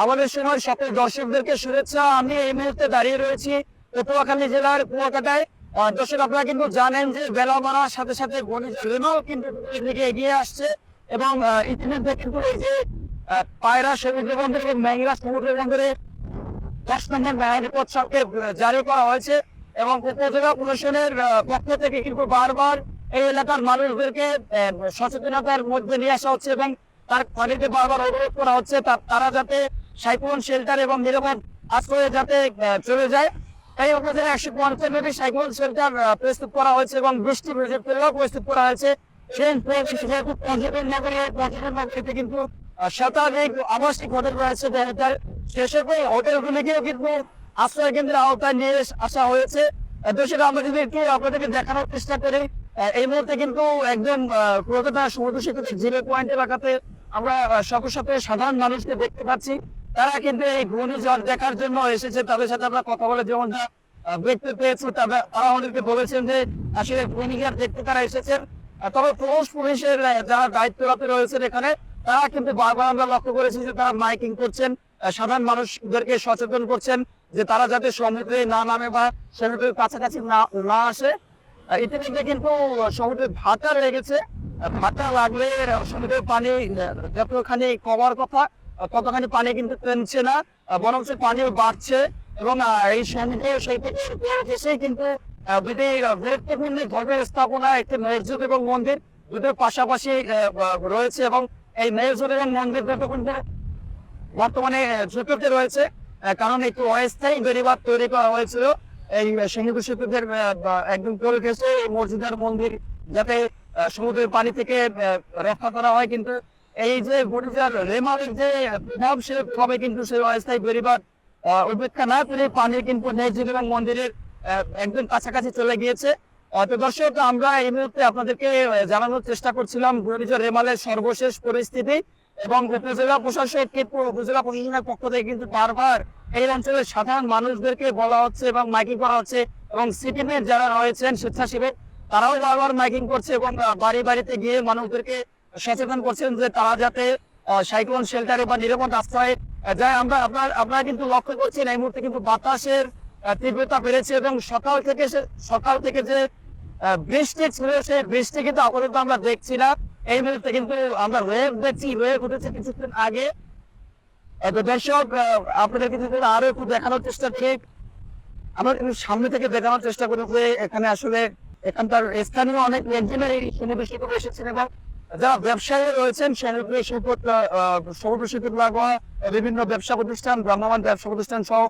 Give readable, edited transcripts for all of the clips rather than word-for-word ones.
আমাদের সময় সকল দর্শকদেরকে শুভেচ্ছা। আমি এই মুহূর্তে দাঁড়িয়ে রয়েছি পটুয়াখালী জেলার কুয়াকাটায়। দর্শক, আপনারা কিন্তু জানেন যে বেলা বাড়ার সাথে সাথে ঘূর্ণিঝড় কিন্তু দিকে এগিয়ে আসছে এবং ইতিমধ্যে কিন্তু এই যে পায়রা সমুদ্র বন্দরে ম্যাংরা সমুদ্র বন্দরে 10 নম্বর মেরামত সড়কে জারি করা হয়েছে এবং উপজেলা প্রশাসনের পক্ষ থেকে কিন্তু বারবার এই এলাকার মানুষদেরকে সচেতনতার মধ্যে নিয়ে আসা হচ্ছে এবং তার পানিতে বারবার অনুরোধ করা হচ্ছে তারা যাতে সাইক্লোন শেল্টার এবং নিরাপদ আশ্রয়ে যাতে চলে যায়। তাই উপজেলা 150 মেবি সাইক্লোন শেল্টার প্রস্তুত করা হয়েছে এবং বৃষ্টি প্রস্তুত করা হয়েছে। সেই পর্যটন নগরীতে কিন্তু শতাধিক আবাসিক হোটেল রয়েছে, সেসব হোটেলগুলিকেও কিন্তু আশ্রয় কেন্দ্রের আওতায় নিয়ে আসা হয়েছে। দর্শক, আমরা যদি একটু আপনাদেরকে দেখানোর চেষ্টা করি, এই মুহূর্তে কিন্তু একদম কলকাতা সমুদ্র সৈকত জিরো পয়েন্ট এলাকাতে আমরা সকল সাথে সাধারণ মানুষকে দেখতে পাচ্ছি। তারা কিন্তু এই ঘূর্ণিঝড় দেখার জন্য এসেছে। তাদের সাথে আমরা কথা বলে যেমনটা দেখতে পেয়েছি, তারা আমাদেরকে বলেছেন যে আসলে ঘূর্ণিঝড় দেখতে তারা এসেছেন। তবে পুলিশের যারা দায়িত্বরত রয়েছেন এখানে, তারা কিন্তু বারবার আমরা লক্ষ্য করেছি যে তারা মাইকিং করছেন, সাধারণ মানুষদেরকে সচেতন করছেন যে তারা যাতে সমুদ্রে না নামে বা সমুদ্রের কাছাকাছি না আসে। ইতিমধ্যে কিন্তু সমুদ্রে ভাটা লেগেছে। ভাটা লাগলে সমুদ্রের পানি যতখানি কমার কথা ততখানি পানি কিন্তু কমছে না, বরং পানিও বাড়ছে এবং এই সমুদ্রে সেই কিন্তু ধর্মের স্থাপনা একটি মসজিদ এবং মন্দির দুটোর পাশাপাশি রয়েছে এবং এই মসজিদ এবং মন্দির দুটো কিন্তু বর্তমানে ঝুঁকিতে রয়েছে, কারণ একটু অস্থায়ী বেড়িবাঁধ তৈরি করা হয়েছিল এই সমুদ্র সৈকতের একদম তৈরি হয়েছে এই মসজিদ আর মন্দির যাতে সমুদ্রের পানি থেকে রক্ষা করা হয়। কিন্তু এই যে রেমালের যে সেভাবে কিন্তু সেই অস্থায়ী বেড়িবাঁধ উপেক্ষা না করে পানি কিন্তু মসজিদ এবং মন্দিরের একদম কাছাকাছি চলে গিয়েছে। তো দর্শক, আমরা এই মুহূর্তে আপনাদেরকে জানানোর চেষ্টা করছিলাম ঘূর্ণিঝড় রেমালের সর্বশেষ পরিস্থিতি এবং উপজেলা প্রশাসনের পক্ষ থেকে কিন্তু বারবার এই অঞ্চলের সাধারণ মানুষদেরকে বলা হচ্ছে এবং মাইকিং করা হচ্ছে এবং সিটিমের যারা রয়েছেন স্বেচ্ছাসেবী তারাও বারবার মাইকিং করছে এবং বাড়ি বাড়িতে গিয়ে মানুষদেরকে সচেতন করছেন যে তারা যাতে সাইক্লোন শেল্টারে বা নিরাপদ আশ্রয়ে যায়। আপনারা কিন্তু লক্ষ্য করছেন এই মুহূর্তে কিন্তু বাতাসের তীব্রতা বেড়েছে এবং সকাল থেকে যে বৃষ্টি ছিল সেই বৃষ্টি কিন্তু আপাতত আমরা দেখছি না। এই মুহূর্তে কিন্তু আমরা ওয়েভ দেখছি, ওয়েভ উঠেছে কিছুক্ষণ আগে। দর্শক, আপনাদের কিন্তু আরো একটু দেখানোর চেষ্টা ঠিক আমরা কিন্তু সামনে থেকে দেখানোর চেষ্টা করি যে এখানে আসলে এখানকার স্থানীয় অনেক লোকজনের এই সমুদ্র সৈকতে এসেছেন এবং যারা ব্যবসায়ী রয়েছেন সমুদ্র সৈকত লাগোয়া বিভিন্ন ব্যবসা প্রতিষ্ঠান, ভ্রাম্যমাণ ব্যবসা প্রতিষ্ঠান সহ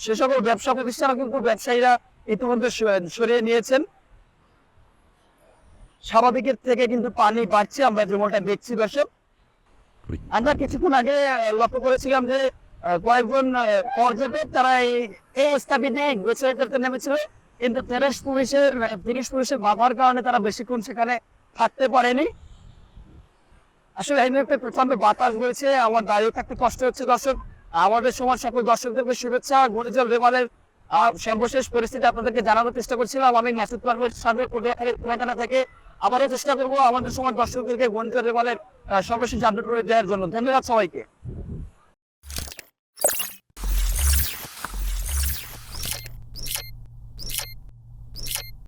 সে সকল ব্যবসা প্রতিষ্ঠানও কিন্তু ব্যবসায়ীরা ইতিমধ্যে সরিয়ে নিয়েছেন। স্বাভাবিকের থেকে কিন্তু পানি বাড়ছে, আমরা যেমনটা দেখছি। দর্শক, আমরা কিছুক্ষণ আগে লক্ষ্য করেছিলাম যে কয়েকজন পর্যটক তারা এই স্থাপিতে গোসল করতে নেমেছিল, কিন্তু পুলিশের বাধার কারণে তারা বেশিক্ষণ সেখানে থাকতে পারেনি। আসলে এই মুহূর্তে প্রচন্ড বাতাস রয়েছে, আমার দাঁড়িয়ে থাকতে কষ্ট হচ্ছে। দর্শক, আমাদের সময় সকল দর্শকদেরকে শুভেচ্ছা। ঘূর্ণিঝড় রেমালের সর্বশেষ পরিস্থিতি আপনাদেরকে জানানোর চেষ্টা করছিলাম। আমি মেসেজ পারভেজ সামনে থেকে আবারও চেষ্টা করবো আমাদের সময় দর্শকদেরকে ঘূর্ণিঝড় রেমালের সর্বশেষ আপডেট করে দেওয়ার জন্য। ধন্যবাদ সবাইকে।